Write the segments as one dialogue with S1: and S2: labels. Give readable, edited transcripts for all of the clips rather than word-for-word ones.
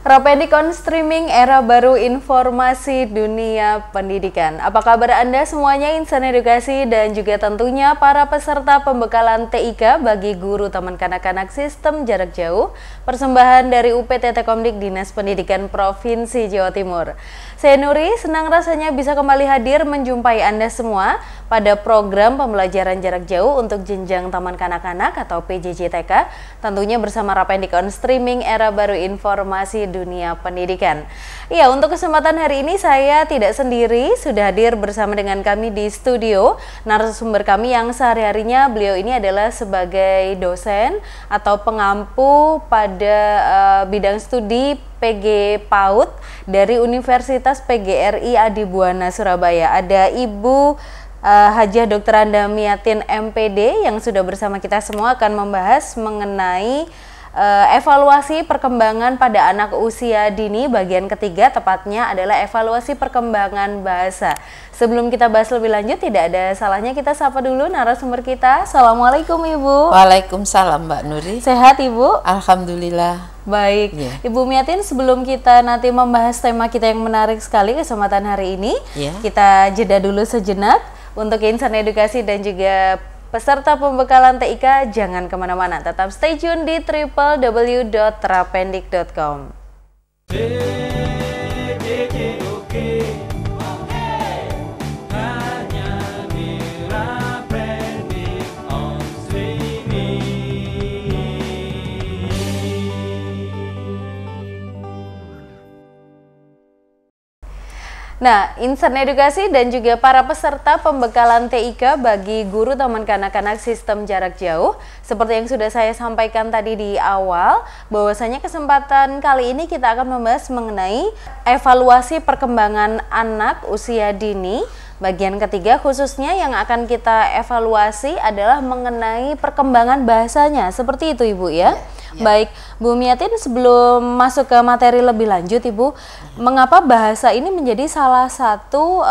S1: Rapendik on Streaming, era baru informasi dunia pendidikan. Apa kabar Anda semuanya, insan edukasi dan juga tentunya para peserta pembekalan TIK bagi guru Taman Kanak-Kanak Sistem Jarak Jauh, persembahan dari UPT Tekomdik Dinas Pendidikan Provinsi Jawa Timur. Saya Nuri, senang rasanya bisa kembali hadir menjumpai Anda semua pada program pembelajaran jarak jauh untuk jenjang Taman Kanak-Kanak atau PJJ-TK, tentunya bersama Rapendik on Streaming, era baru informasi dunia pendidikan. Ya, untuk kesempatan hari ini saya tidak sendiri, sudah hadir bersama dengan kami di studio narasumber kami yang sehari-harinya beliau ini adalah sebagai dosen atau pengampu pada bidang studi PG PAUD dari Universitas PGRI Adibuana Surabaya. Ada Ibu Hajah Dr. Anda Miatin MPD yang sudah bersama kita semua akan membahas mengenai evaluasi perkembangan pada anak usia dini bagian ketiga, tepatnya adalah evaluasi perkembangan bahasa. Sebelum kita bahas lebih lanjut, tidak ada salahnya kita sapa dulu narasumber kita. Assalamualaikum Ibu.
S2: Waalaikumsalam Mbak Nuri.
S1: Sehat Ibu?
S2: Alhamdulillah.
S1: Baik, Ibu Miatin, sebelum kita nanti membahas tema kita yang menarik sekali kesempatan hari ini, kita jeda dulu sejenak untuk insan edukasi dan juga peserta pembekalan TIK. Jangan kemana-mana, tetap stay tune di www.rapendik.com. Nah, insan edukasi dan juga para peserta pembekalan TIK bagi guru Taman Kanak-Kanak Sistem Jarak Jauh, seperti yang sudah saya sampaikan tadi di awal, bahwasanya kesempatan kali ini kita akan membahas mengenai evaluasi perkembangan anak usia dini bagian ketiga, khususnya yang akan kita evaluasi adalah mengenai perkembangan bahasanya. Seperti itu Ibu ya? Baik, Bu Miatin, sebelum masuk ke materi lebih lanjut Ibu, mengapa bahasa ini menjadi salah satu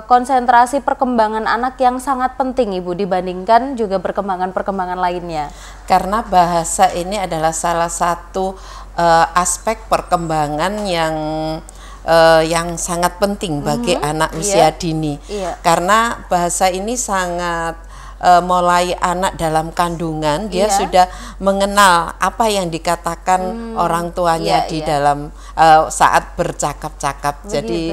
S1: konsentrasi perkembangan anak yang sangat penting Ibu dibandingkan juga perkembangan-perkembangan lainnya?
S2: Karena bahasa ini adalah salah satu aspek perkembangan yang sangat penting bagi anak usia dini. Karena bahasa ini sangat mulai anak dalam kandungan, dia sudah mengenal apa yang dikatakan orang tuanya di dalam saat bercakap-cakap. Jadi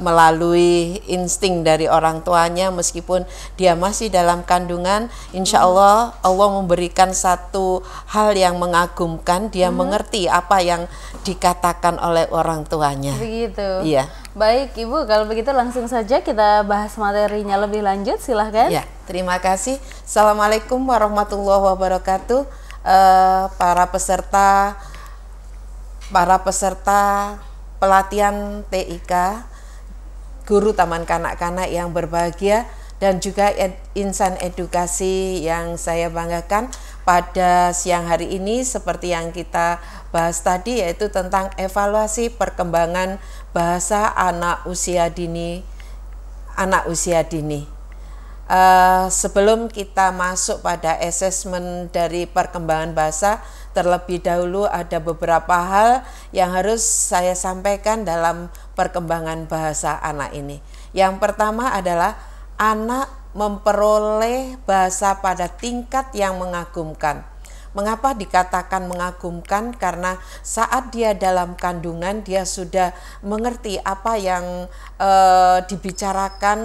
S2: melalui insting dari orang tuanya, meskipun dia masih dalam kandungan, insya Allah Allah memberikan satu hal yang mengagumkan. Dia mengerti apa yang dikatakan oleh orang tuanya.
S1: Begitu.
S2: Iya.
S1: Baik Ibu, kalau begitu langsung saja kita bahas materinya lebih lanjut, silahkan.
S2: Ya, terima kasih. Assalamualaikum warahmatullahi wabarakatuh. Para peserta pelatihan TIK, guru Taman Kanak-Kanak yang berbahagia, dan juga insan edukasi yang saya banggakan, pada siang hari ini seperti yang kita bahas tadi, yaitu tentang evaluasi perkembangan bahasa anak usia dini. Sebelum kita masuk pada asesmen dari perkembangan bahasa, terlebih dahulu ada beberapa hal yang harus saya sampaikan dalam perkembangan bahasa anak ini. Yang pertama adalah anak memperoleh bahasa pada tingkat yang mengagumkan. Mengapa dikatakan mengagumkan? Karena saat dia dalam kandungan, dia sudah mengerti apa yang dibicarakan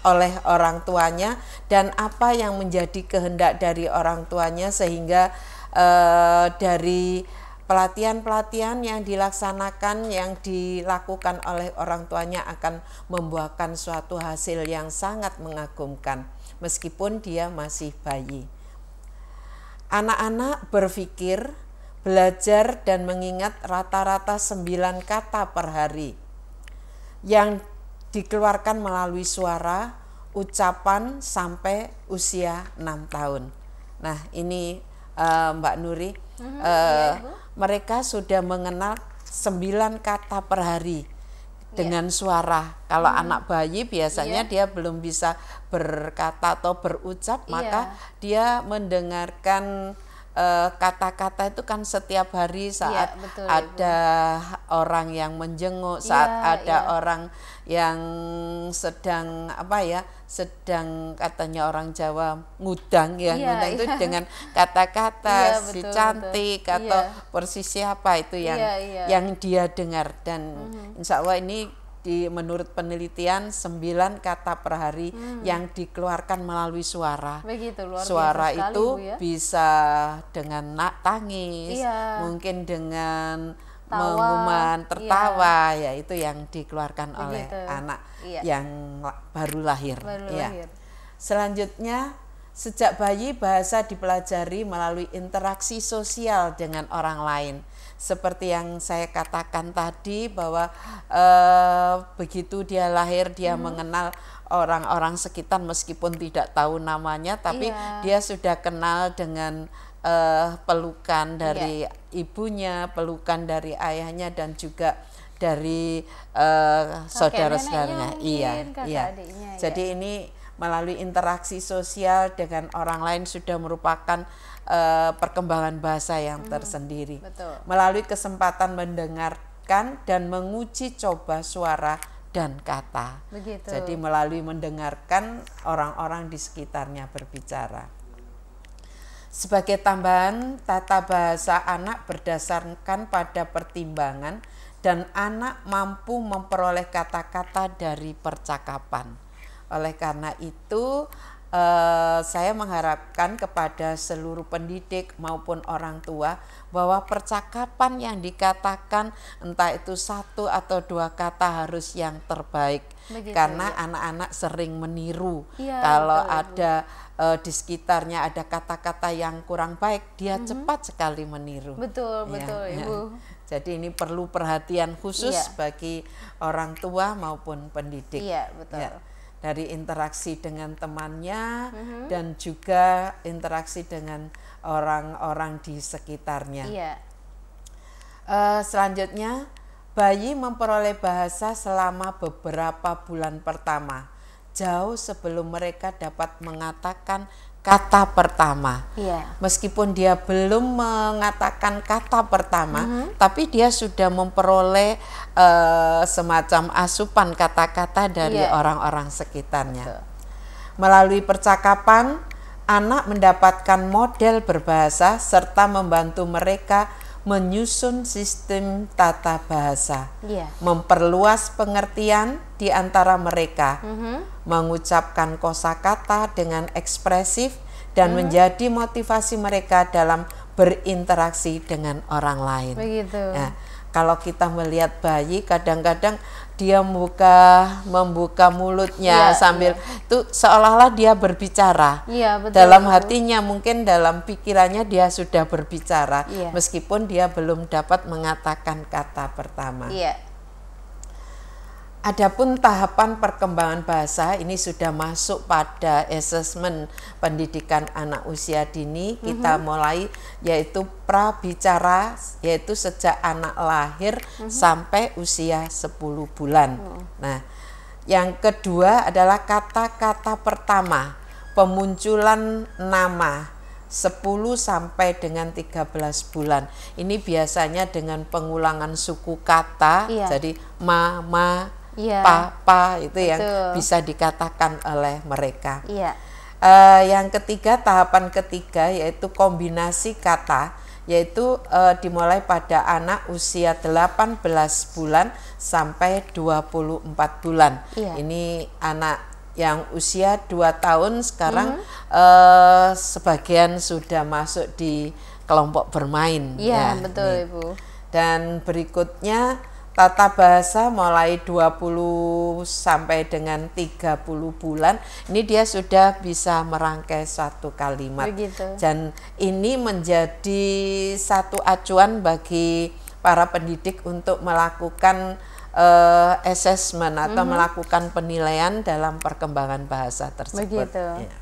S2: oleh orang tuanya dan apa yang menjadi kehendak dari orang tuanya, sehingga dari pelatihan-pelatihan yang dilaksanakan, yang dilakukan oleh orang tuanya akan membuahkan suatu hasil yang sangat mengagumkan meskipun dia masih bayi. Anak-anak berpikir belajar dan mengingat rata-rata 9 kata per hari yang dikeluarkan melalui suara, ucapan sampai usia 6 tahun. Nah ini Mbak Nuri, mereka sudah mengenal 9 kata per hari dengan suara. Kalau anak bayi biasanya dia belum bisa berkata atau berucap, maka dia mendengarkan kata-kata itu kan setiap hari saat ada orang yang menjenguk, saat ada orang yang sedang sedang katanya orang Jawa ngudang ya, ngudang itu dengan kata-kata si cantik atau persis siapa itu yang dia dengar. Dan insya Allah ini menurut penelitian 9 kata per hari yang dikeluarkan melalui suara.
S1: Begitu, luar
S2: suara
S1: biasa
S2: itu
S1: sekali, Bu, ya?
S2: bisa dengan tangis, mungkin dengan tertawa, ya itu yang dikeluarkan oleh anak yang baru lahir. Selanjutnya, sejak bayi bahasa dipelajari melalui interaksi sosial dengan orang lain. Seperti yang saya katakan tadi bahwa begitu dia lahir dia mengenal orang-orang sekitar meskipun tidak tahu namanya, tapi dia sudah kenal dengan pelukan dari ibunya, pelukan dari ayahnya, dan juga dari saudara-saudaranya. Jadi ini melalui interaksi sosial dengan orang lain sudah merupakan perkembangan bahasa yang tersendiri. Melalui kesempatan mendengarkan dan menguji coba suara dan kata. Jadi melalui mendengarkan orang-orang di sekitarnya berbicara. Sebagai tambahan, tata bahasa anak berdasarkan pada pertimbangan dan anak mampu memperoleh kata-kata dari percakapan. Oleh karena itu, saya mengharapkan kepada seluruh pendidik maupun orang tua bahwa percakapan yang dikatakan entah itu 1 atau 2 kata harus yang terbaik. Karena anak-anak sering meniru. Kalau ada di sekitarnya ada kata-kata yang kurang baik, dia cepat sekali meniru.
S1: Betul, Ibu.
S2: Jadi ini perlu perhatian khusus bagi orang tua maupun pendidik. Dari interaksi dengan temannya dan juga interaksi dengan orang-orang di sekitarnya. Selanjutnya, bayi memperoleh bahasa selama beberapa bulan pertama, jauh sebelum mereka dapat mengatakan kata pertama. Meskipun dia belum mengatakan kata pertama, tapi dia sudah memperoleh semacam asupan kata-kata dari orang-orang sekitarnya. Melalui percakapan, anak mendapatkan model berbahasa serta membantu mereka menyusun sistem tata bahasa, memperluas pengertian di antara mereka, mengucapkan kosakata dengan ekspresif, dan menjadi motivasi mereka dalam berinteraksi dengan orang lain. Nah, kalau kita melihat bayi, kadang-kadang dia membuka mulutnya sambil itu seolah-olah dia berbicara. Dalam hatinya, mungkin dalam pikirannya dia sudah berbicara, meskipun dia belum dapat mengatakan kata pertama. Adapun tahapan perkembangan bahasa ini sudah masuk pada asesmen pendidikan anak usia dini. Kita mulai yaitu prabicara, yaitu sejak anak lahir sampai usia 10 bulan. Nah, yang kedua adalah kata-kata pertama, pemunculan nama 10 sampai dengan 13 bulan. Ini biasanya dengan pengulangan suku kata, jadi mama, papa itu yang bisa dikatakan oleh mereka. Yang ketiga, tahapan ketiga yaitu kombinasi kata, yaitu dimulai pada anak usia 18 bulan sampai 24 bulan. Ini anak yang usia 2 tahun sekarang sebagian sudah masuk di kelompok bermain.
S1: Betul, Ibu.
S2: Dan berikutnya tata bahasa mulai 20 sampai dengan 30 bulan, ini dia sudah bisa merangkai satu kalimat.
S1: Begitu.
S2: Dan ini menjadi satu acuan bagi para pendidik untuk melakukan assessment atau melakukan penilaian dalam perkembangan bahasa tersebut.
S1: Begitu.
S2: Ya.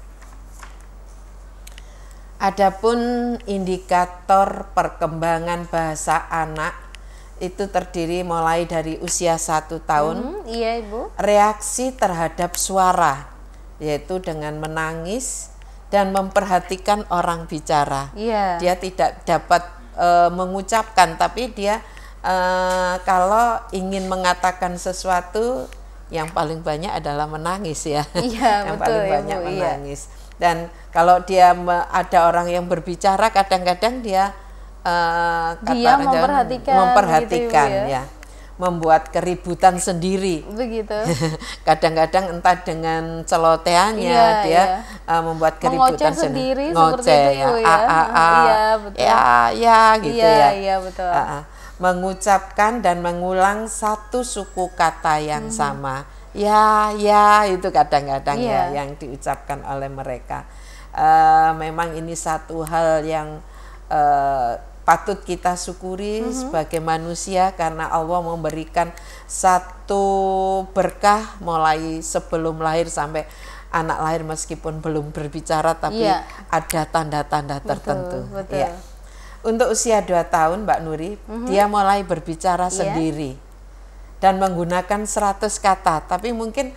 S2: Adapun indikator perkembangan bahasa anak itu terdiri mulai dari usia 1 tahun.
S1: Iya, Ibu.
S2: Reaksi terhadap suara, yaitu dengan menangis dan memperhatikan orang bicara.
S1: Iya.
S2: Dia tidak dapat mengucapkan, tapi dia kalau ingin mengatakan sesuatu, yang paling banyak adalah menangis ya.
S1: Iya,
S2: yang
S1: betul,
S2: paling
S1: Ibu,
S2: banyak
S1: iya.
S2: menangis. Dan kalau dia ada orang yang berbicara, kadang-kadang dia memperhatikan
S1: gitu,
S2: ya, membuat keributan sendiri.
S1: Begitu.
S2: Kadang-kadang entah dengan celoteannya
S1: Iya,
S2: dia
S1: iya.
S2: membuat keributan
S1: sendiri
S2: ngoceh
S1: seperti itu,
S2: ya,
S1: Iya, betul.
S2: ya gitu
S1: Iya,
S2: ya.
S1: iya, betul.
S2: Mengucapkan dan mengulang satu suku kata yang sama. Ya itu kadang-kadang ya yang diucapkan oleh mereka. Memang ini satu hal yang patut kita syukuri sebagai manusia, karena Allah memberikan satu berkah mulai sebelum lahir sampai anak lahir, meskipun belum berbicara tapi ada tanda-tanda tertentu.
S1: Betul.
S2: Ya. Untuk usia 2 tahun Mbak Nuri, dia mulai berbicara sendiri dan menggunakan 100 kata, tapi mungkin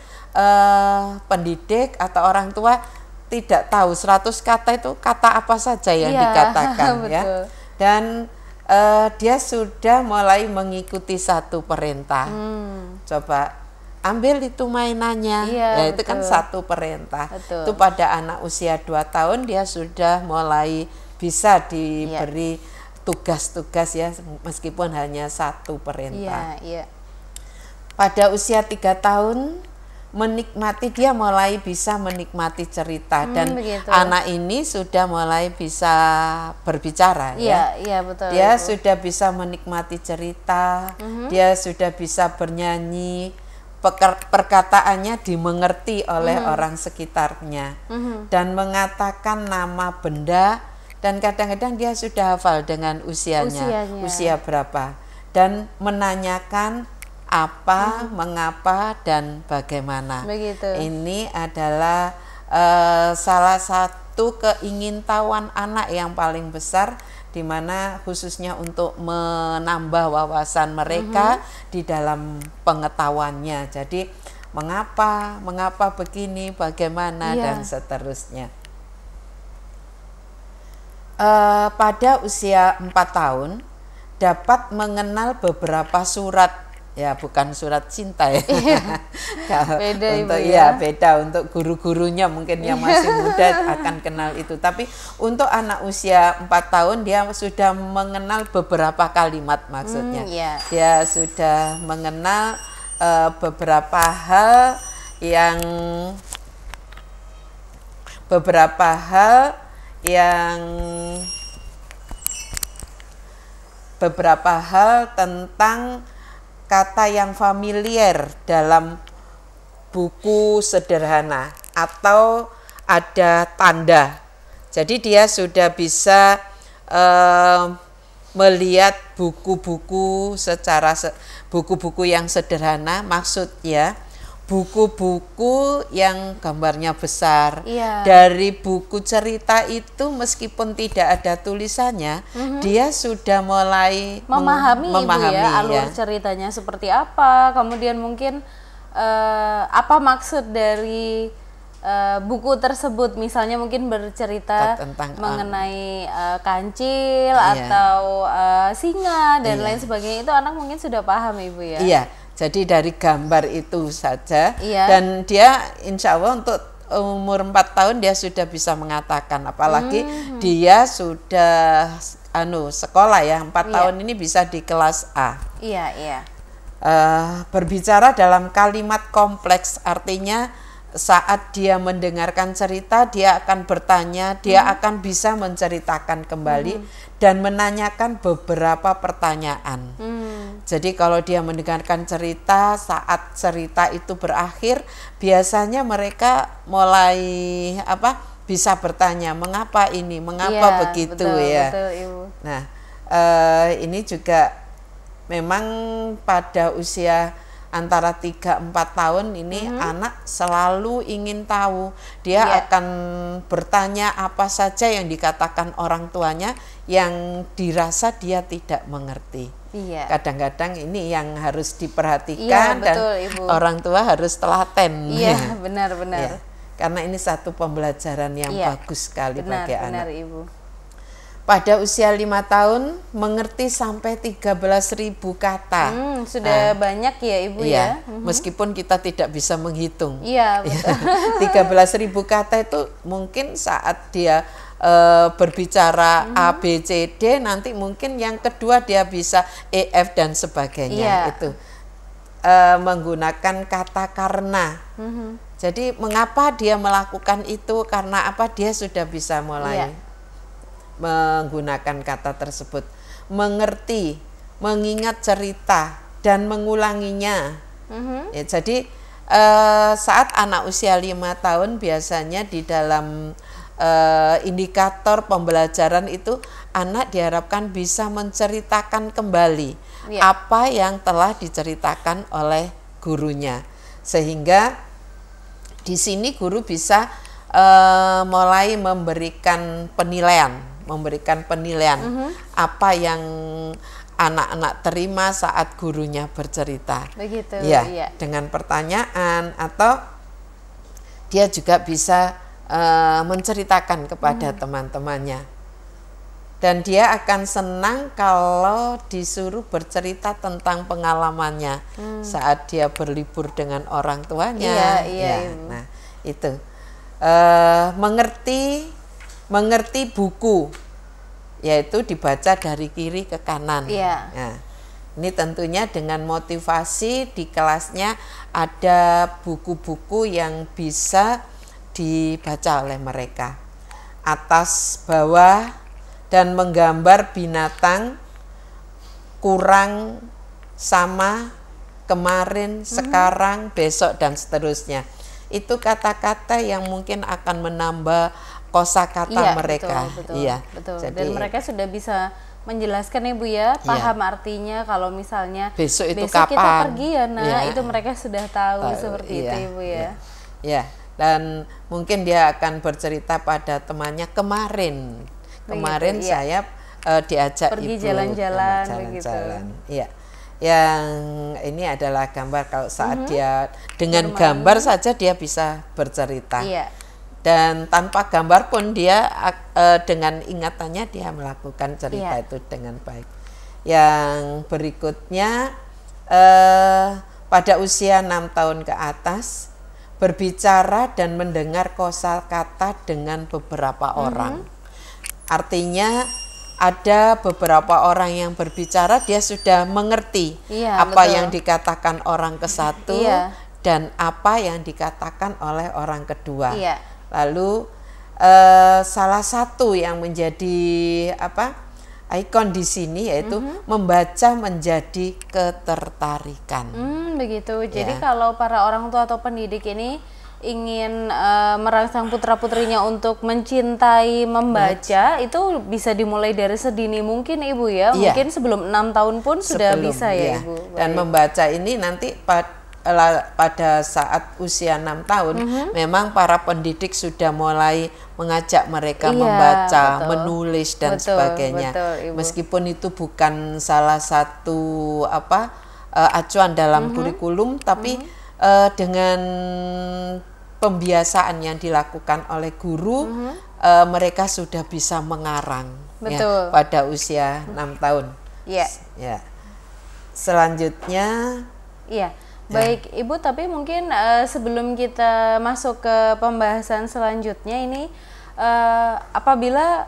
S2: pendidik atau orang tua tidak tahu 100 kata itu kata apa saja yang dikatakan ya. Dan dia sudah mulai mengikuti satu perintah. Coba ambil itu mainannya, ya itu kan satu perintah. Itu pada anak usia 2 tahun dia sudah mulai bisa diberi tugas-tugas ya, meskipun hanya satu perintah. Pada usia 3 tahun dia mulai bisa menikmati cerita, dan anak ini sudah mulai bisa berbicara
S1: betul.
S2: Dia sudah bisa menikmati cerita, dia sudah bisa bernyanyi, perkataannya dimengerti oleh orang sekitarnya, dan mengatakan nama benda, dan kadang-kadang dia sudah hafal dengan usianya. Usia berapa, dan menanyakan apa, mengapa, dan bagaimana.
S1: Begitu.
S2: Ini adalah salah satu keingintahuan anak yang paling besar, di mana khususnya untuk menambah wawasan mereka di dalam pengetahuannya. Jadi mengapa begini, bagaimana, dan seterusnya. Pada usia 4 tahun dapat mengenal beberapa surat. Ya, bukan surat cinta ya.
S1: Beda
S2: untuk
S1: Ibu, ya.
S2: Beda untuk guru-gurunya mungkin yang masih muda akan kenal itu. Tapi untuk anak usia 4 tahun dia sudah mengenal beberapa kalimat, maksudnya. Dia sudah mengenal beberapa hal tentang kata yang familiar dalam buku sederhana atau ada tanda. Jadi dia sudah bisa melihat buku-buku buku-buku yang sederhana, maksudnya buku-buku yang gambarnya besar. Dari buku cerita itu meskipun tidak ada tulisannya, dia sudah mulai
S1: memahami Ibu ya, alur ceritanya seperti apa, kemudian mungkin apa maksud dari buku tersebut, misalnya mungkin bercerita tentang mengenai kancil atau singa dan lain sebagainya, itu anak mungkin sudah paham Ibu ya.
S2: Jadi dari gambar itu saja, dan dia insya Allah untuk umur 4 tahun dia sudah bisa mengatakan, apalagi dia sudah sekolah ya, 4 tahun ini bisa di kelas A. Berbicara dalam kalimat kompleks, artinya saat dia mendengarkan cerita dia akan bertanya, dia akan bisa menceritakan kembali dan menanyakan beberapa pertanyaan. Jadi kalau dia mendengarkan cerita, saat cerita itu berakhir, biasanya mereka mulai bisa bertanya, mengapa ini, mengapa begitu,
S1: betul,
S2: ya.
S1: Betul, Ibu.
S2: Nah, ini juga memang pada usia antara 3-4 tahun ini anak selalu ingin tahu. Dia akan bertanya apa saja yang dikatakan orang tuanya yang dirasa dia tidak mengerti. Kadang-kadang ini yang harus diperhatikan, dan Ibu. Orang tua harus telaten.
S1: Iya, benar-benar.
S2: Karena ini satu pembelajaran yang bagus sekali bagi anak.
S1: Ibu.
S2: Pada usia 5 tahun mengerti sampai 13.000 kata.
S1: Sudah banyak ya Ibu ya.
S2: Meskipun kita tidak bisa menghitung.
S1: Iya, betul.
S2: 13.000 kata itu mungkin saat dia berbicara A, B, C, D, nanti mungkin yang kedua dia bisa E, F dan sebagainya. Itu menggunakan kata karena. Jadi mengapa dia melakukan itu, karena apa, dia sudah bisa mulai menggunakan kata tersebut. Mengerti, mengingat cerita, dan mengulanginya. Ya, jadi saat anak usia 5 tahun biasanya di dalam indikator pembelajaran itu anak diharapkan bisa menceritakan kembali apa yang telah diceritakan oleh gurunya, sehingga di sini guru bisa mulai memberikan penilaian apa yang anak-anak terima saat gurunya bercerita.
S1: Begitu,
S2: dengan pertanyaan, atau dia juga bisa menceritakan kepada teman-temannya. Dan dia akan senang kalau disuruh bercerita tentang pengalamannya saat dia berlibur dengan orang tuanya. Nah, itu mengerti buku, yaitu dibaca dari kiri ke kanan. Nah, ini tentunya dengan motivasi di kelasnya ada buku-buku yang bisa dibaca oleh mereka, atas, bawah, dan menggambar binatang, kurang, sama, kemarin, sekarang, besok, dan seterusnya. Itu kata-kata yang mungkin akan menambah kosakata mereka.
S1: Betul. Jadi, dan mereka sudah bisa menjelaskan Ibu ya, paham artinya kalau misalnya
S2: besok
S1: kapan kita pergi itu mereka sudah tahu seperti itu Ibu ya. Dan mungkin dia akan bercerita pada temannya, kemarin saya diajak pergi
S2: ibu
S1: jalan-jalan
S2: begitu. Yang ini adalah gambar. Kalau saat dia dengan gambar saja dia bisa bercerita. Dan tanpa gambar pun dia dengan ingatannya dia melakukan cerita itu dengan baik. Yang berikutnya pada usia 6 tahun ke atas, berbicara dan mendengar kosakata dengan beberapa orang. Artinya ada beberapa orang yang berbicara, dia sudah mengerti apa yang dikatakan orang ke satu dan apa yang dikatakan oleh orang kedua. Lalu salah satu yang menjadi ikon di sini yaitu membaca menjadi ketertarikan.
S1: Begitu. Jadi kalau para orang tua atau pendidik ini ingin merangsang putra-putrinya untuk mencintai membaca, itu bisa dimulai dari sedini mungkin Ibu ya. Mungkin sebelum 6 tahun pun sudah bisa ya Ibu.
S2: Dan membaca ini nanti pada saat usia 6 tahun memang para pendidik sudah mulai mengajak mereka membaca, menulis dan sebagainya. Meskipun itu bukan salah satu acuan dalam kurikulum, tapi dengan pembiasaan yang dilakukan oleh guru, mereka sudah bisa mengarang pada usia 6 tahun. Selanjutnya
S1: baik Ibu, tapi mungkin sebelum kita masuk ke pembahasan selanjutnya ini, apabila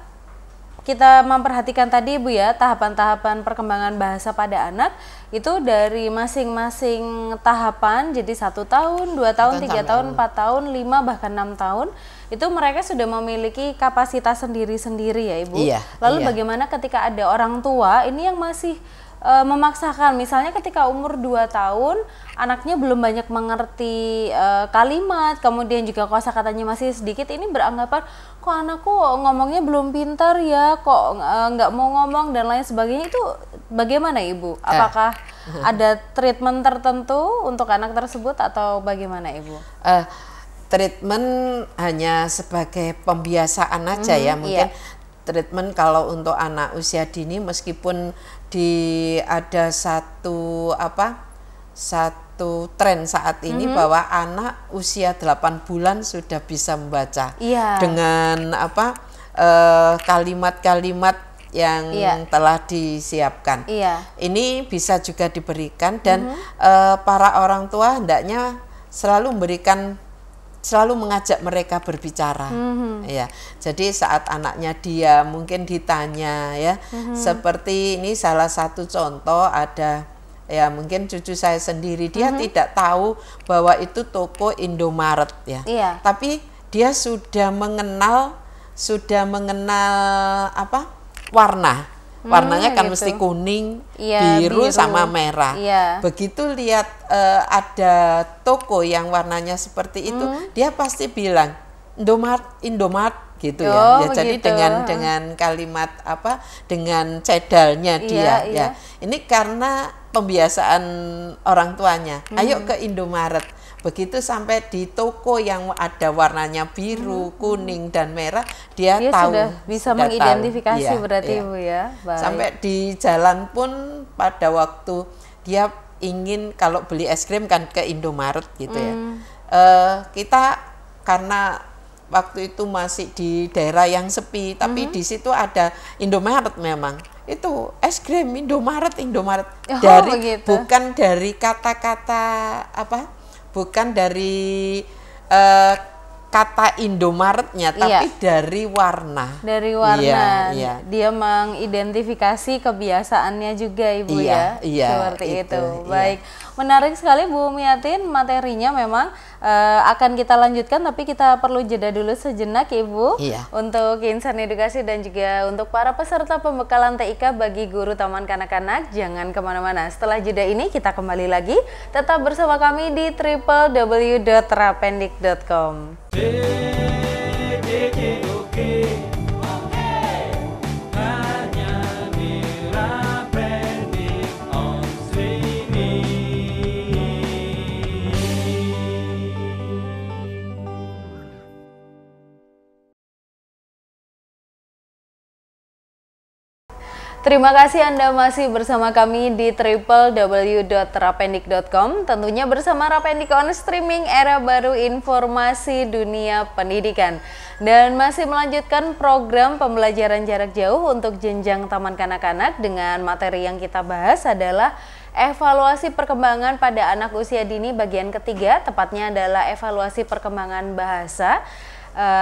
S1: kita memperhatikan tadi Ibu ya, tahapan-tahapan perkembangan bahasa pada anak itu dari masing-masing tahapan, jadi 1 tahun, 2 tahun, 3 tahun, 4 tahun, 5 bahkan 6 tahun, itu mereka sudah memiliki kapasitas sendiri-sendiri ya Ibu. Lalu bagaimana ketika ada orang tua ini yang masih memaksakan, misalnya ketika umur 2 tahun anaknya belum banyak mengerti kalimat, kemudian juga kosakatanya masih sedikit, ini beranggapan kok anakku ngomongnya belum pintar ya, kok nggak mau ngomong dan lain sebagainya. Itu bagaimana Ibu? Apakah ada treatment tertentu untuk anak tersebut atau bagaimana Ibu?
S2: Treatment hanya sebagai pembiasaan aja ya, mungkin treatment kalau untuk anak usia dini, meskipun ada satu tren saat ini bahwa anak usia 8 bulan sudah bisa membaca dengan kalimat-kalimat yang telah disiapkan. Ini bisa juga diberikan dan para orang tua hendaknya selalu mengajak mereka berbicara, ya. Jadi saat anaknya dia mungkin ditanya, ya, seperti ini salah satu contoh ada, ya, mungkin cucu saya sendiri dia tidak tahu bahwa itu toko Indomaret, ya. Tapi dia sudah mengenal warna. Warnanya kan mesti kuning, biru sama merah. Begitu lihat ada toko yang warnanya seperti itu, dia pasti bilang Indomaret gitu ya. Jadi dengan kalimat dengan cedalnya dia ya. Ini karena pembiasaan orang tuanya. Ayo ke Indomaret. Begitu sampai di toko yang ada warnanya biru, kuning dan merah, dia tahu,
S1: sudah bisa mengidentifikasi berarti Ibu ya.
S2: Baik. Sampai di jalan pun pada waktu dia ingin kalau beli es krim kan ke Indomaret gitu ya. Kita karena waktu itu masih di daerah yang sepi, tapi di situ ada Indomaret memang. Itu es krim Indomaret bukan dari kata-kata bukan dari kata Indomaretnya, tapi dari warna.
S1: Dari warna, dia mengidentifikasi kebiasaannya juga Ibu ya. Seperti itu. Baik, menarik sekali Bu Umiatin, materinya memang akan kita lanjutkan, tapi kita perlu jeda dulu sejenak Ibu untuk Insan Edukasi dan juga untuk para peserta pembekalan TIK bagi guru taman kanak-kanak. Jangan kemana-mana, setelah jeda ini kita kembali lagi, tetap bersama kami di www.rapendik.com. Terima kasih Anda masih bersama kami di www.rapendik.com, tentunya bersama Rapendik on Streaming, era baru informasi dunia pendidikan. Dan masih melanjutkan program pembelajaran jarak jauh untuk jenjang taman kanak-kanak dengan materi yang kita bahas adalah evaluasi perkembangan pada anak usia dini bagian ketiga, tepatnya adalah evaluasi perkembangan bahasa.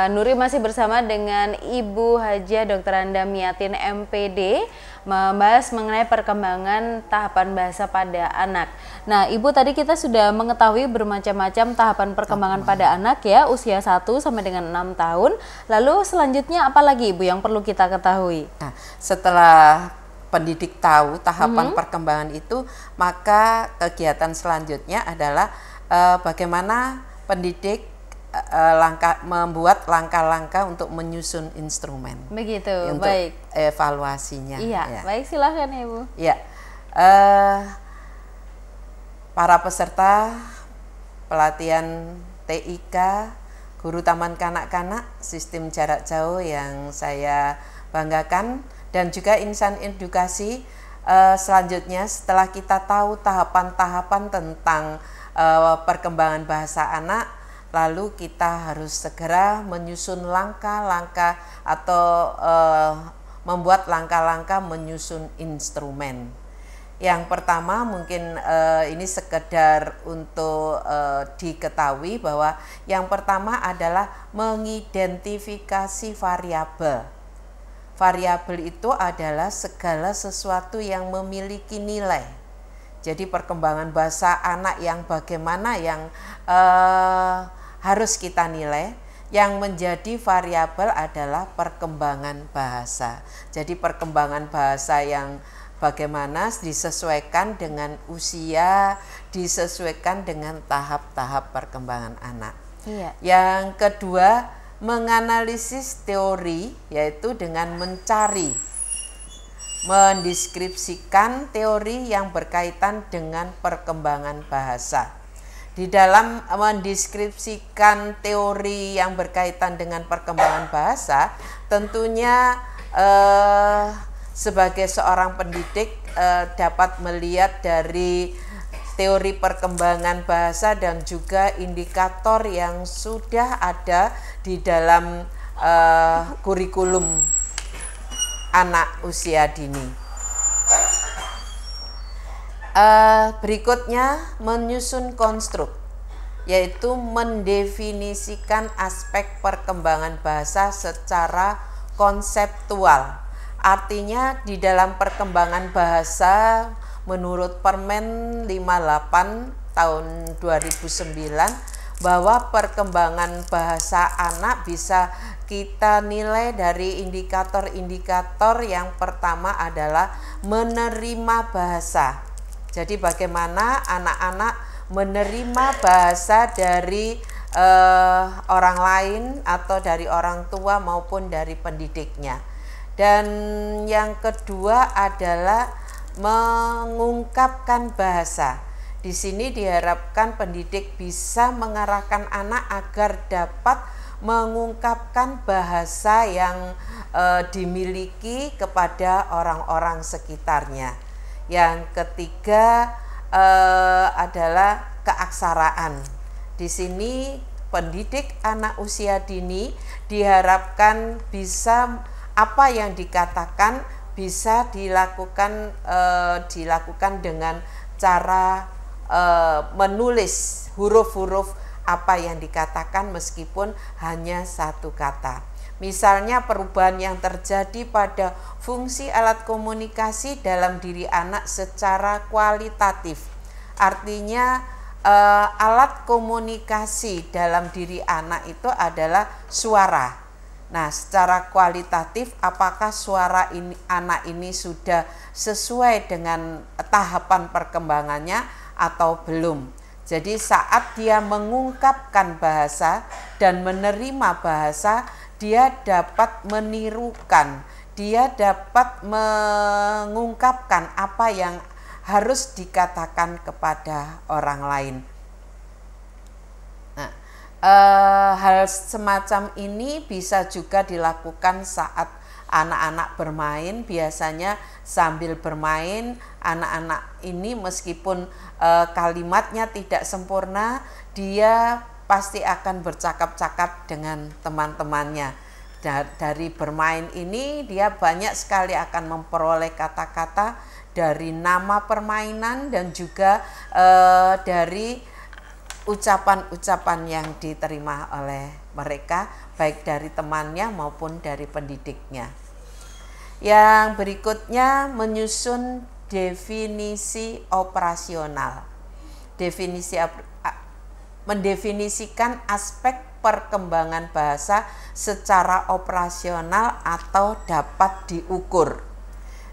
S1: Nuri masih bersama dengan Ibu Hajah Dr. Anda Miatin MPD membahas mengenai perkembangan tahapan bahasa pada anak. Nah Ibu, tadi kita sudah mengetahui bermacam-macam tahapan perkembangan pada anak ya, usia 1 sampai dengan 6 tahun. Lalu selanjutnya apa lagi Ibu yang perlu kita ketahui?
S2: Nah, setelah pendidik tahu tahapan perkembangan itu, maka kegiatan selanjutnya adalah bagaimana pendidik membuat langkah-langkah untuk menyusun instrumen.
S1: Begitu,
S2: untuk
S1: baik.
S2: Evaluasinya.
S1: Iya, baik, silahkan Ibu.
S2: Ya, para peserta pelatihan TIK, guru taman kanak-kanak, sistem jarak jauh yang saya banggakan, dan juga insan edukasi, selanjutnya setelah kita tahu tahapan-tahapan tentang perkembangan bahasa anak, lalu kita harus segera menyusun langkah-langkah atau membuat langkah-langkah menyusun instrumen. Yang pertama mungkin ini sekedar untuk diketahui bahwa yang pertama adalah mengidentifikasi variabel. Variabel itu adalah segala sesuatu yang memiliki nilai. Jadi perkembangan bahasa anak yang bagaimana yang harus kita nilai. Yang menjadi variabel adalah perkembangan bahasa. Jadi perkembangan bahasa yang bagaimana disesuaikan dengan usia, disesuaikan dengan tahap-tahap perkembangan anak.
S1: Iya.
S2: Yang kedua, menganalisis teori, yaitu dengan mencari, mendeskripsikan teori yang berkaitan dengan perkembangan bahasa. Di dalam mendeskripsikan teori yang berkaitan dengan perkembangan bahasa, tentunya sebagai seorang pendidik dapat melihat dari teori perkembangan bahasa dan juga indikator yang sudah ada di dalam kurikulum anak usia dini. Berikutnya menyusun konstruk, yaitu mendefinisikan aspek perkembangan bahasa secara konseptual. Artinya di dalam perkembangan bahasa menurut Permen 58 tahun 2009 bahwa perkembangan bahasa anak bisa kita nilai dari indikator-indikator. Yang pertama adalah menerima bahasa. Jadi bagaimana anak-anak menerima bahasa dari orang lain atau dari orang tua maupun dari pendidiknya. Dan yang kedua adalah mengungkapkan bahasa. Di sini diharapkan pendidik bisa mengarahkan anak agar dapat mengungkapkan bahasa yang dimiliki kepada orang-orang sekitarnya. Yang ketiga adalah keaksaraan. Di sini pendidik anak usia dini diharapkan bisa apa yang dikatakan bisa dilakukan dengan cara menulis huruf-huruf apa yang dikatakan meskipun hanya satu kata. Misalnya perubahan yang terjadi pada fungsi alat komunikasi dalam diri anak secara kualitatif. Artinya alat komunikasi dalam diri anak itu adalah suara. Nah, secara kualitatif apakah suara ini anak ini sudah sesuai dengan tahapan perkembangannya atau belum. Jadi saat dia mengungkapkan bahasa dan menerima bahasa, dia dapat menirukan, dia dapat mengungkapkan apa yang harus dikatakan kepada orang lain. Nah, hal semacam ini bisa juga dilakukan saat anak-anak bermain. Biasanya sambil bermain, anak-anak ini meskipun kalimatnya tidak sempurna, dia pasti akan bercakap-cakap dengan teman-temannya. Dari bermain ini dia banyak sekali akan memperoleh kata-kata dari nama permainan dan juga dari ucapan-ucapan yang diterima oleh mereka, baik dari temannya maupun dari pendidiknya. Yang berikutnya menyusun definisi operasional. Mendefinisikan aspek perkembangan bahasa secara operasional atau dapat diukur.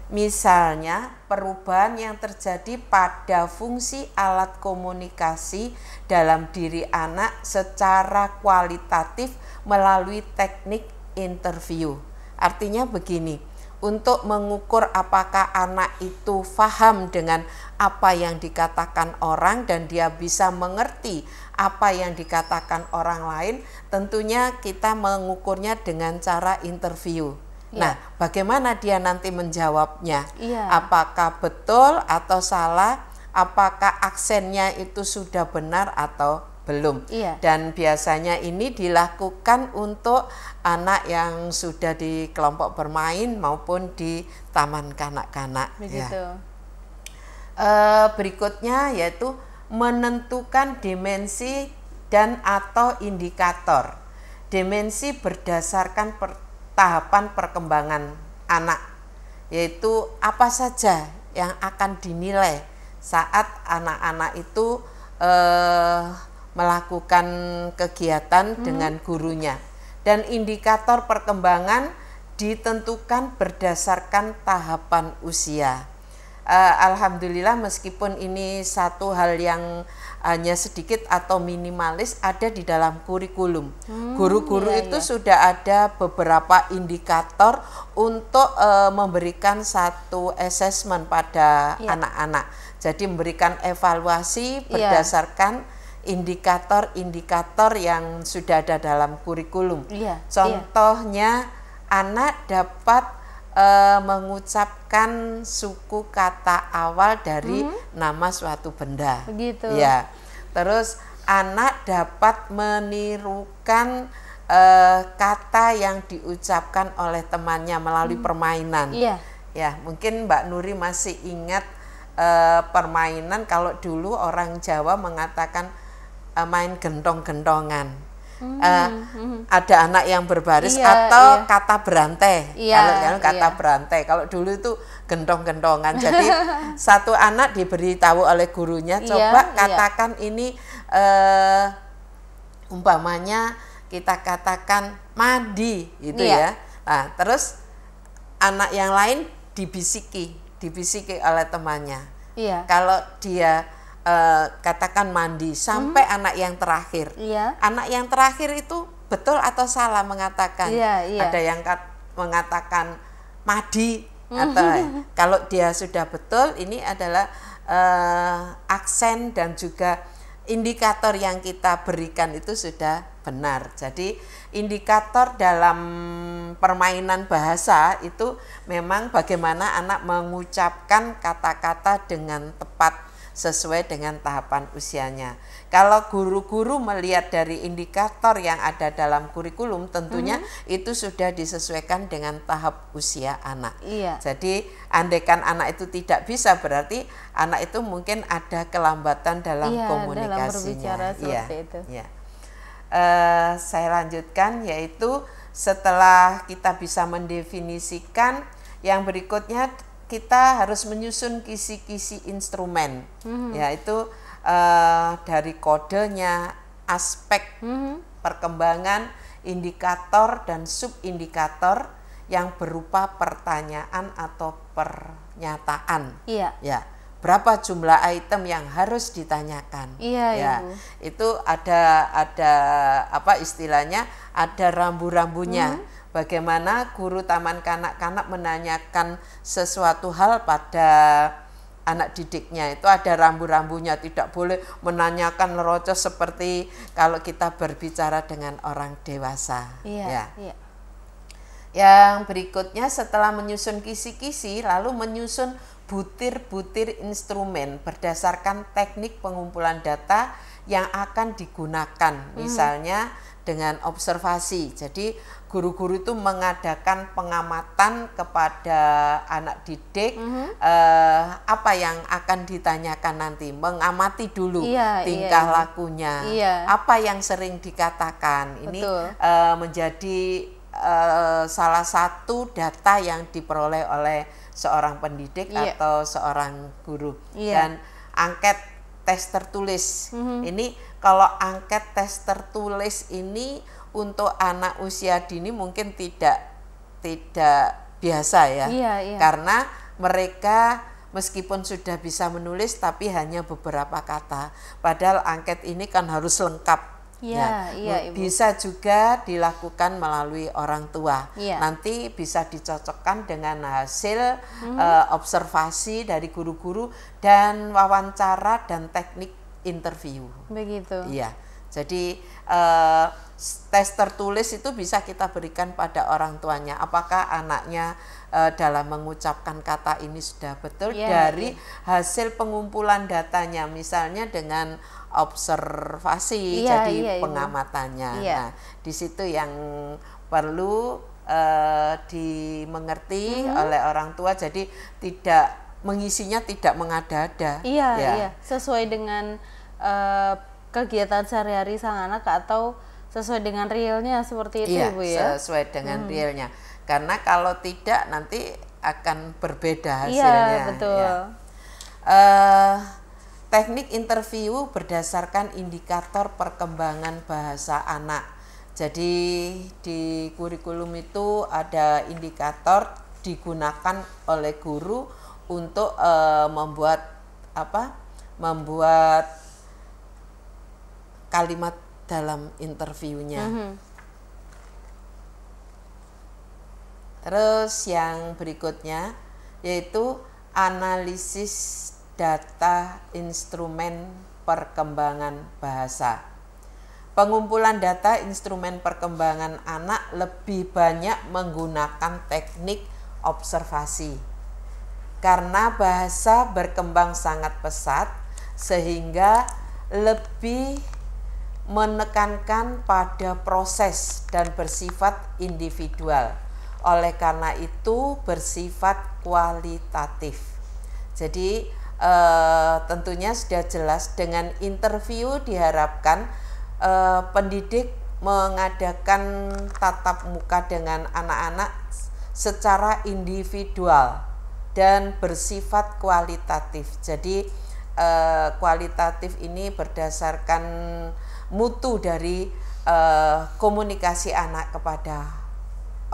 S2: Misalnya, perubahan yang terjadi pada fungsi alat komunikasi dalam diri anak secara kualitatif melalui teknik interview. Artinya begini, untuk mengukur apakah anak itu paham dengan apa yang dikatakan orang dan dia bisa mengerti apa yang dikatakan orang lain, tentunya kita mengukurnya dengan cara interview. Nah, bagaimana dia nanti menjawabnya? Apakah betul atau salah? Apakah aksennya itu sudah benar atau belum? Dan biasanya ini dilakukan untuk anak yang sudah di kelompok bermain maupun di taman kanak-kanak.
S1: Begitu.
S2: Berikutnya yaitu menentukan dimensi dan atau indikator. Dimensi berdasarkan tahapan perkembangan anak, yaitu apa saja yang akan dinilai saat anak-anak itu melakukan kegiatan dengan gurunya. Dan indikator perkembangan ditentukan berdasarkan tahapan usia. alhamdulillah meskipun ini satu hal yang hanya sedikit atau minimalis ada di dalam kurikulum. Guru-guru itu sudah ada beberapa indikator untuk memberikan satu assessment pada anak-anak. Jadi memberikan evaluasi berdasarkan indikator-indikator yang sudah ada dalam kurikulum. Contohnya anak dapat mengucapkan suku kata awal dari nama suatu benda.
S1: Begitu.
S2: Ya. Terus anak dapat menirukan kata yang diucapkan oleh temannya melalui permainan. Ya, mungkin Mbak Nuri masih ingat permainan kalau dulu orang Jawa mengatakan main gentong-gentongan. Ada anak yang berbaris atau kata berantai. Kalau kata berantai, kalau dulu itu gentong-gentongan. Jadi satu anak diberitahu oleh gurunya, coba katakan ini umpamanya kita katakan mandi gitu ya. Nah, terus anak yang lain dibisiki oleh temannya. Kalau dia katakan mandi sampai anak yang terakhir. Anak yang terakhir itu betul atau salah mengatakan. Ada yang mengatakan madi atau kalau dia sudah betul, ini adalah aksen dan juga indikator yang kita berikan itu sudah benar. Jadi indikator dalam permainan bahasa itu memang bagaimana anak mengucapkan kata-kata dengan tepat sesuai dengan tahapan usianya. Kalau guru-guru melihat dari indikator yang ada dalam kurikulum, tentunya itu sudah disesuaikan dengan tahap usia anak. Jadi andaikan anak itu tidak bisa, berarti anak itu mungkin ada kelambatan dalam komunikasinya.
S1: Dalam berbicara seperti itu.
S2: Saya lanjutkan, yaitu setelah kita bisa mendefinisikan, yang berikutnya kita harus menyusun kisi-kisi instrumen, yaitu dari kodenya, aspek perkembangan, indikator dan subindikator yang berupa pertanyaan atau pernyataan. Berapa jumlah item yang harus ditanyakan?
S1: Ibu.
S2: Itu ada apa istilahnya? Ada rambu-rambunya. Bagaimana guru taman kanak-kanak menanyakan sesuatu hal pada anak didiknya, itu ada rambu-rambunya, tidak boleh menanyakan lerocos seperti kalau kita berbicara dengan orang dewasa. Yang berikutnya setelah menyusun kisi-kisi, lalu menyusun butir-butir instrumen berdasarkan teknik pengumpulan data yang akan digunakan, misalnya dengan observasi. Jadi guru-guru itu mengadakan pengamatan kepada anak didik, apa yang akan ditanyakan nanti, mengamati dulu tingkah lakunya, apa yang sering dikatakan. Ini menjadi salah satu data yang diperoleh oleh seorang pendidik atau seorang guru. Dan angket tes tertulis, ini kalau angket tes tertulis ini untuk anak usia dini mungkin tidak biasa ya, karena mereka meskipun sudah bisa menulis tapi hanya beberapa kata, padahal angket ini kan harus lengkap.
S1: Ibu.
S2: Bisa juga dilakukan melalui orang tua. Nanti bisa dicocokkan dengan hasil observasi dari guru-guru dan wawancara dan teknik interview.
S1: Begitu.
S2: Jadi tes tertulis itu bisa kita berikan pada orang tuanya. Apakah anaknya dalam mengucapkan kata ini sudah betul dari hasil pengumpulan datanya, misalnya dengan observasi, jadi pengamatannya. Nah, di situ yang perlu dimengerti oleh orang tua. Jadi mengisinya tidak mengada-ada.
S1: Sesuai dengan kegiatan sehari-hari sang anak atau sesuai dengan realnya seperti itu, Ibu ya.
S2: Sesuai dengan realnya. Karena kalau tidak nanti akan berbeda hasilnya.
S1: Betul.
S2: Teknik interview berdasarkan indikator perkembangan bahasa anak. Jadi di kurikulum itu ada indikator digunakan oleh guru untuk membuat kalimat dalam interviewnya. Terus yang berikutnya yaitu analisis data instrumen perkembangan bahasa. Pengumpulan data instrumen perkembangan anak lebih banyak menggunakan teknik observasi. Karena bahasa berkembang sangat pesat sehingga lebih menekankan pada proses dan bersifat individual. Oleh karena itu bersifat kualitatif. Jadi tentunya sudah jelas dengan interview diharapkan pendidik mengadakan tatap muka dengan anak-anak secara individual dan bersifat kualitatif. Jadi kualitatif ini berdasarkan mutu dari komunikasi anak kepada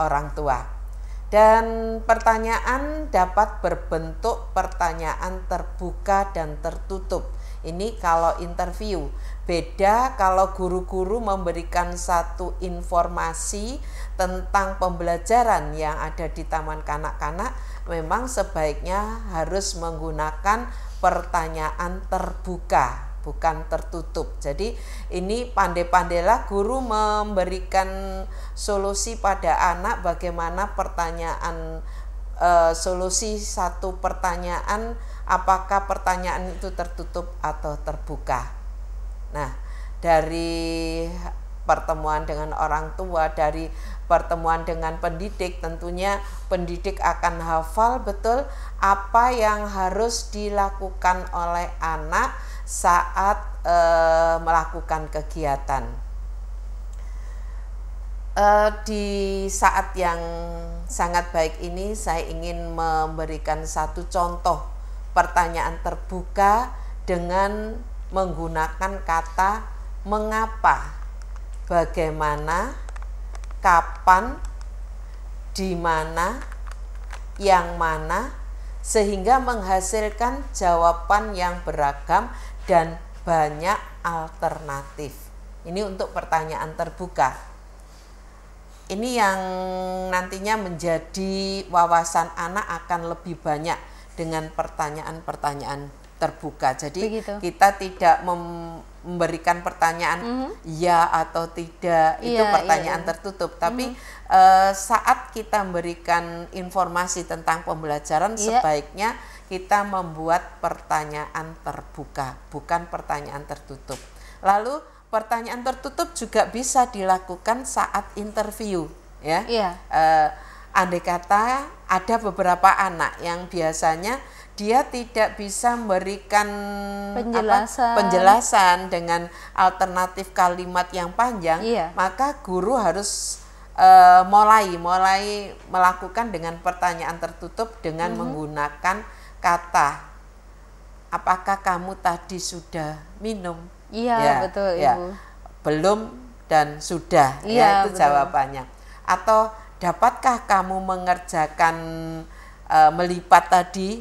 S2: orang tua. Dan pertanyaan dapat berbentuk pertanyaan terbuka dan tertutup. Ini kalau interview. Beda kalau guru-guru memberikan satu informasi tentang pembelajaran yang ada di taman kanak-kanak, memang sebaiknya harus menggunakan pertanyaan terbuka, bukan tertutup. Jadi ini pandai-pandailah guru memberikan solusi pada anak bagaimana pertanyaan solusi satu pertanyaan, apakah pertanyaan itu tertutup atau terbuka. Nah, dari pertemuan dengan orang tua, dari pertemuan dengan pendidik, tentunya pendidik akan hafal betul apa yang harus dilakukan oleh anak saat melakukan kegiatan. Di saat yang sangat baik ini saya ingin memberikan satu contoh pertanyaan terbuka dengan menggunakan kata mengapa, bagaimana, kapan, di mana, yang mana, sehingga menghasilkan jawaban yang beragam dan banyak alternatif. Ini untuk pertanyaan terbuka. Ini yang nantinya menjadi wawasan anak akan lebih banyak dengan pertanyaan-pertanyaan terbuka. Jadi begitu. Kita tidak memberikan pertanyaan ya atau tidak, itu pertanyaan tertutup. Tapi saat kita memberikan informasi tentang pembelajaran, sebaiknya kita membuat pertanyaan terbuka, bukan pertanyaan tertutup. Lalu pertanyaan tertutup juga bisa dilakukan saat interview, ya. Andai kata ada beberapa anak yang biasanya dia tidak bisa memberikan penjelasan dengan alternatif kalimat yang panjang, maka guru harus mulai melakukan dengan pertanyaan tertutup dengan menggunakan kata, apakah kamu tadi sudah minum?
S1: Betul, Ibu.
S2: Belum dan sudah, itu betul. Jawabannya. Atau dapatkah kamu mengerjakan melipat tadi,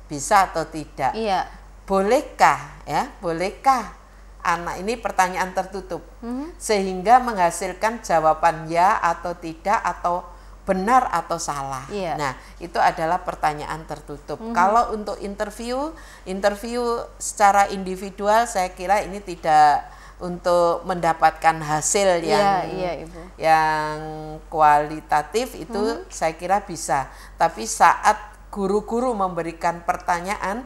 S2: bisa atau tidak? Bolehkah, bolehkah? Anak ini pertanyaan tertutup, sehingga menghasilkan jawaban ya atau tidak, atau benar atau salah. Nah, itu adalah pertanyaan tertutup. Kalau untuk interview secara individual, saya kira ini tidak untuk mendapatkan hasil yang kualitatif itu saya kira bisa. Tapi saat guru-guru memberikan pertanyaan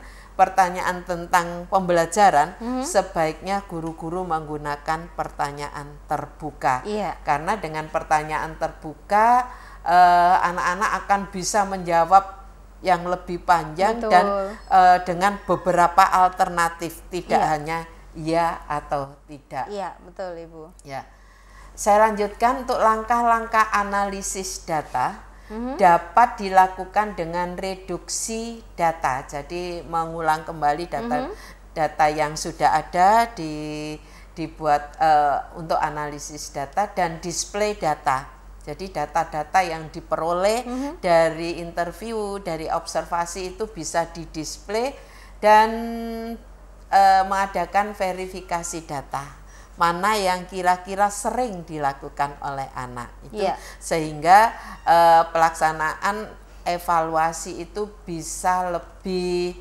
S2: tentang pembelajaran, sebaiknya guru-guru menggunakan pertanyaan terbuka. Karena dengan pertanyaan terbuka anak-anak akan bisa menjawab yang lebih panjang. Betul. Dan dengan beberapa alternatif, tidak hanya ya atau tidak.
S1: Betul, Ibu.
S2: Saya lanjutkan untuk langkah-langkah analisis data. Dapat dilakukan dengan reduksi data. Jadi mengulang kembali data yang sudah ada dibuat untuk analisis data, dan display data. Jadi data-data yang diperoleh dari interview, dari observasi itu bisa didisplay dan mengadakan verifikasi data. Mana yang kira-kira sering dilakukan oleh anak itu, sehingga pelaksanaan evaluasi itu bisa lebih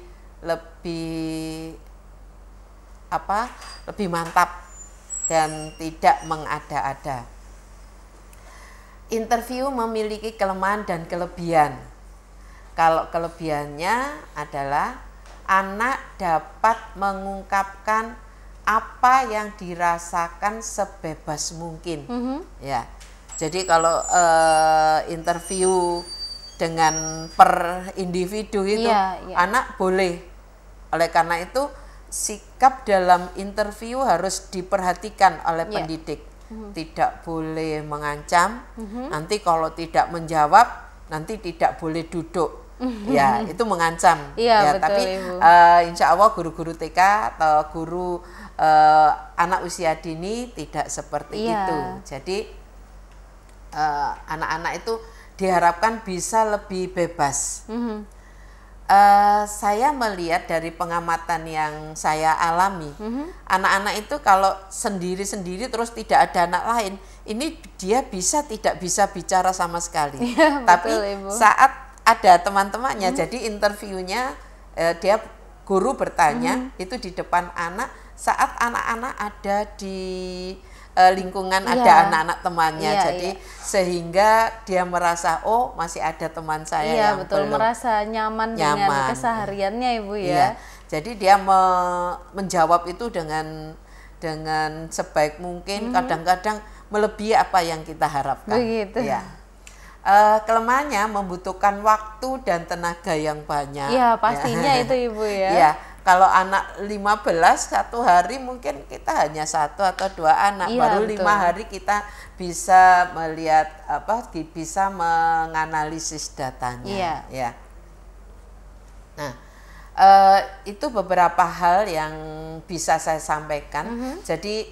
S2: mantap dan tidak mengada-ada. Interview memiliki kelemahan dan kelebihan. Kalau kelebihannya adalah anak dapat mengungkapkan apa yang dirasakan sebebas mungkin. Ya, jadi kalau interview dengan per individu itu, anak boleh. Oleh karena itu sikap dalam interview harus diperhatikan oleh pendidik. Tidak boleh mengancam, nanti kalau tidak menjawab nanti tidak boleh duduk, ya itu mengancam.
S1: Betul,
S2: tapi insya Allah guru-guru TK atau guru anak usia dini tidak seperti itu. Jadi anak-anak itu diharapkan bisa lebih bebas. Saya melihat dari pengamatan yang saya alami, anak-anak itu kalau sendiri-sendiri terus tidak ada anak lain, ini dia tidak bisa bicara sama sekali. Tapi betul, saat ada teman-temannya, jadi interviewnya guru bertanya itu di depan anak, saat anak-anak ada di lingkungan ada anak-anak temannya, jadi sehingga dia merasa masih ada teman saya yang
S1: betul, merasa nyaman dengan kesehariannya Ibu ya.
S2: Jadi dia menjawab itu dengan sebaik mungkin, kadang-kadang melebihi apa yang kita harapkan.
S1: Begitu.
S2: Kelemahannya membutuhkan waktu dan tenaga yang banyak.
S1: Pastinya itu Ibu ya.
S2: Kalau anak 15 satu hari mungkin kita hanya 1 atau 2 anak, baru betul. 5 hari kita bisa melihat bisa menganalisis datanya. Nah, itu beberapa hal yang bisa saya sampaikan. Jadi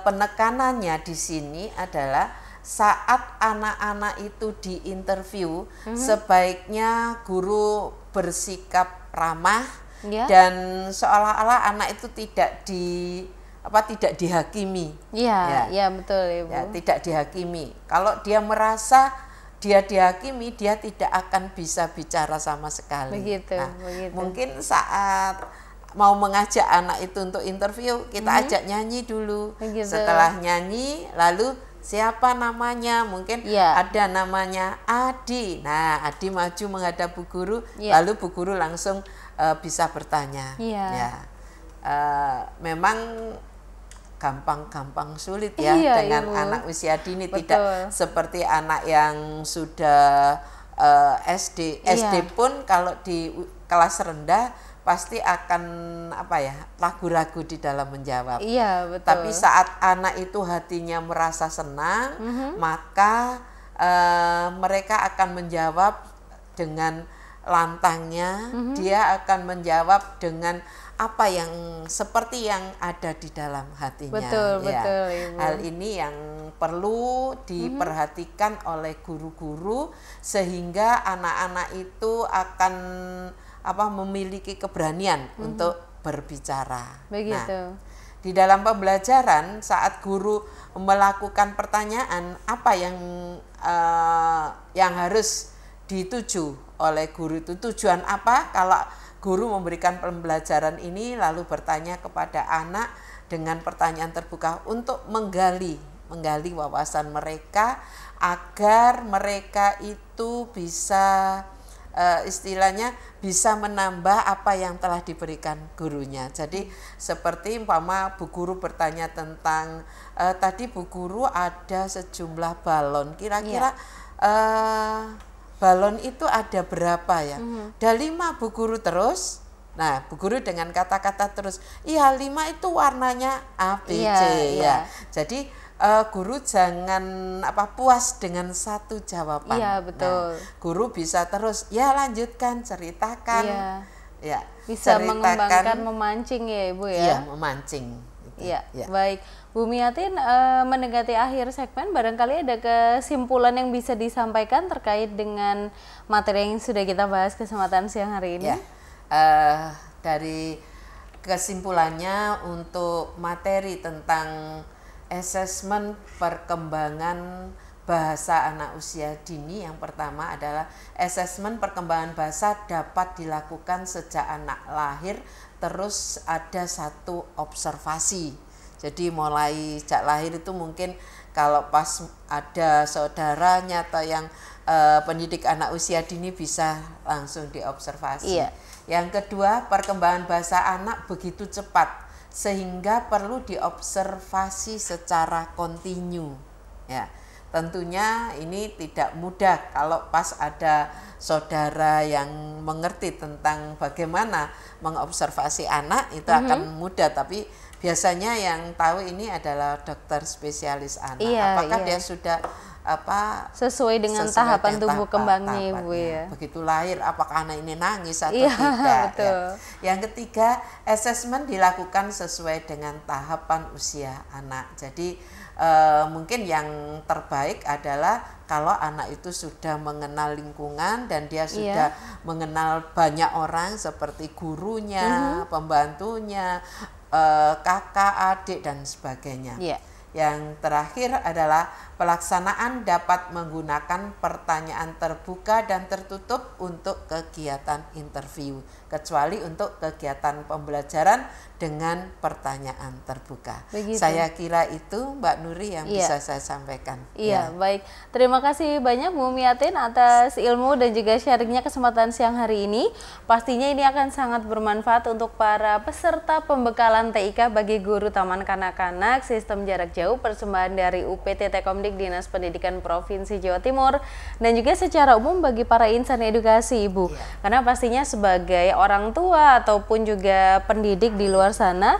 S2: penekanannya di sini adalah saat anak-anak itu diinterview, sebaiknya guru bersikap ramah. Dan seolah-olah anak itu tidak dihakimi.
S1: Betul Ibu.
S2: Tidak dihakimi. Kalau dia merasa dia dihakimi, dia tidak akan bisa bicara sama sekali.
S1: Begitu.
S2: Mungkin saat mau mengajak anak itu untuk interview, kita ajak nyanyi dulu. Setelah nyanyi, lalu siapa namanya? Mungkin ada namanya Adi. Nah, Adi maju menghadap Bu Guru, lalu Bu Guru langsung bisa bertanya. Memang gampang-gampang sulit dengan Ibu. Anak usia dini. Betul. Tidak seperti anak yang sudah SD. SD pun kalau di kelas rendah pasti akan ragu-ragu di dalam menjawab.
S1: Betul.
S2: Tapi saat anak itu hatinya merasa senang, maka mereka akan menjawab dengan lantangnya. Dia akan menjawab dengan apa yang seperti yang ada di dalam hatinya.
S1: Betul, Ibu.
S2: Hal ini yang perlu diperhatikan oleh guru-guru sehingga anak-anak itu akan memiliki keberanian untuk berbicara.
S1: Begitu.
S2: Nah, di dalam pembelajaran saat guru melakukan pertanyaan, apa yang harus dituju oleh guru itu, tujuan apa kalau guru memberikan pembelajaran ini lalu bertanya kepada anak dengan pertanyaan terbuka untuk menggali wawasan mereka agar mereka itu bisa istilahnya bisa menambah apa yang telah diberikan gurunya. Jadi seperti umpama Bu Guru bertanya tentang tadi Bu Guru ada sejumlah balon, kira-kira balon itu ada berapa ya? Ada 5 Bu Guru terus. Nah, Bu Guru dengan kata-kata terus, 5 itu warnanya A, B, C ya. Jadi guru jangan puas dengan satu jawaban.
S1: Betul.
S2: Nah, guru bisa terus lanjutkan, ceritakan.
S1: Bisa mengembangkan, memancing ya Ibu ya.
S2: Memancing
S1: Iya, baik. Bu Miatin, mendekati akhir segmen, barangkali ada kesimpulan yang bisa disampaikan terkait dengan materi yang sudah kita bahas kesempatan siang hari ini?
S2: Ya, dari kesimpulannya untuk materi tentang asesmen perkembangan bahasa anak usia dini, yang pertama adalah asesmen perkembangan bahasa dapat dilakukan sejak anak lahir, terus ada satu observasi. Jadi mulai sejak lahir itu mungkin kalau pas ada saudaranya atau yang pendidik anak usia dini bisa langsung diobservasi. Iya. Yang kedua, perkembangan bahasa anak begitu cepat sehingga perlu diobservasi secara kontinu. Ya. Tentunya ini tidak mudah kalau pas ada saudara yang mengerti tentang bagaimana mengobservasi anak, itu akan mudah, tapi biasanya yang tahu ini adalah dokter spesialis anak. Apakah dia sudah
S1: sesuai dengan tahapan tumbuh kembangnya, Ibu ya.
S2: Begitu lahir, apakah anak ini nangis atau tidak.
S1: Betul.
S2: Ya. Yang ketiga, asesmen dilakukan sesuai dengan tahapan usia anak. Jadi mungkin yang terbaik adalah kalau anak itu sudah mengenal lingkungan dan dia sudah mengenal banyak orang seperti gurunya, pembantunya, kakak, adik, dan sebagainya. Yang terakhir adalah pelaksanaan dapat menggunakan pertanyaan terbuka dan tertutup untuk kegiatan interview, kecuali untuk kegiatan pembelajaran dengan pertanyaan terbuka. Begitu. Saya kira itu Mbak Nuri yang bisa saya sampaikan.
S1: Iya, baik. Terima kasih banyak Bu Miatin atas ilmu dan juga sharingnya kesempatan siang hari ini. Pastinya ini akan sangat bermanfaat untuk para peserta pembekalan TIK bagi guru Taman Kanak-kanak Sistem Jarak Jauh persembahan dari UPT Tekomdik Dinas Pendidikan Provinsi Jawa Timur, dan juga secara umum bagi para insan edukasi, Ibu. Karena pastinya sebagai orang tua ataupun juga pendidik di luar sana,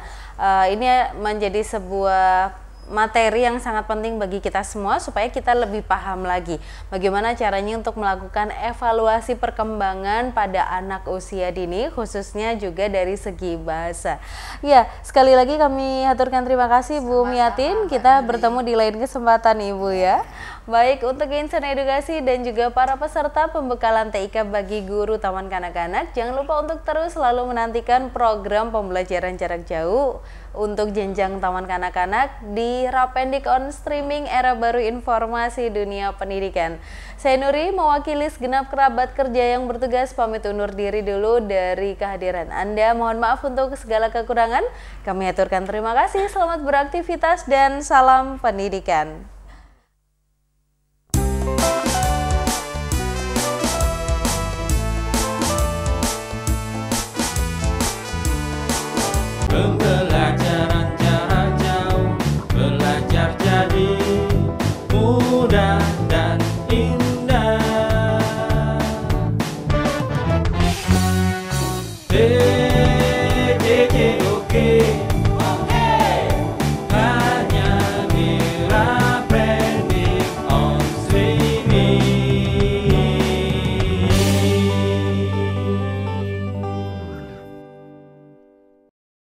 S1: ini menjadi sebuah materi yang sangat penting bagi kita semua supaya kita lebih paham lagi bagaimana caranya untuk melakukan evaluasi perkembangan pada anak usia dini, khususnya juga dari segi bahasa. Ya, sekali lagi kami haturkan terima kasih Bu Miatin. Kita bertemu di lain kesempatan, Ibu ya. Baik, untuk insan edukasi dan juga para peserta pembekalan TIK bagi guru Taman Kanak-kanak, jangan lupa untuk terus selalu menantikan program pembelajaran jarak jauh untuk jenjang Taman Kanak-kanak di Rapendik on Streaming Era Baru Informasi Dunia Pendidikan. Saya Nuri, mewakili segenap kerabat kerja yang bertugas, pamit undur diri dulu dari kehadiran Anda. Mohon maaf untuk segala kekurangan. Kami aturkan terima kasih, selamat beraktivitas, dan salam pendidikan.
S3: Benda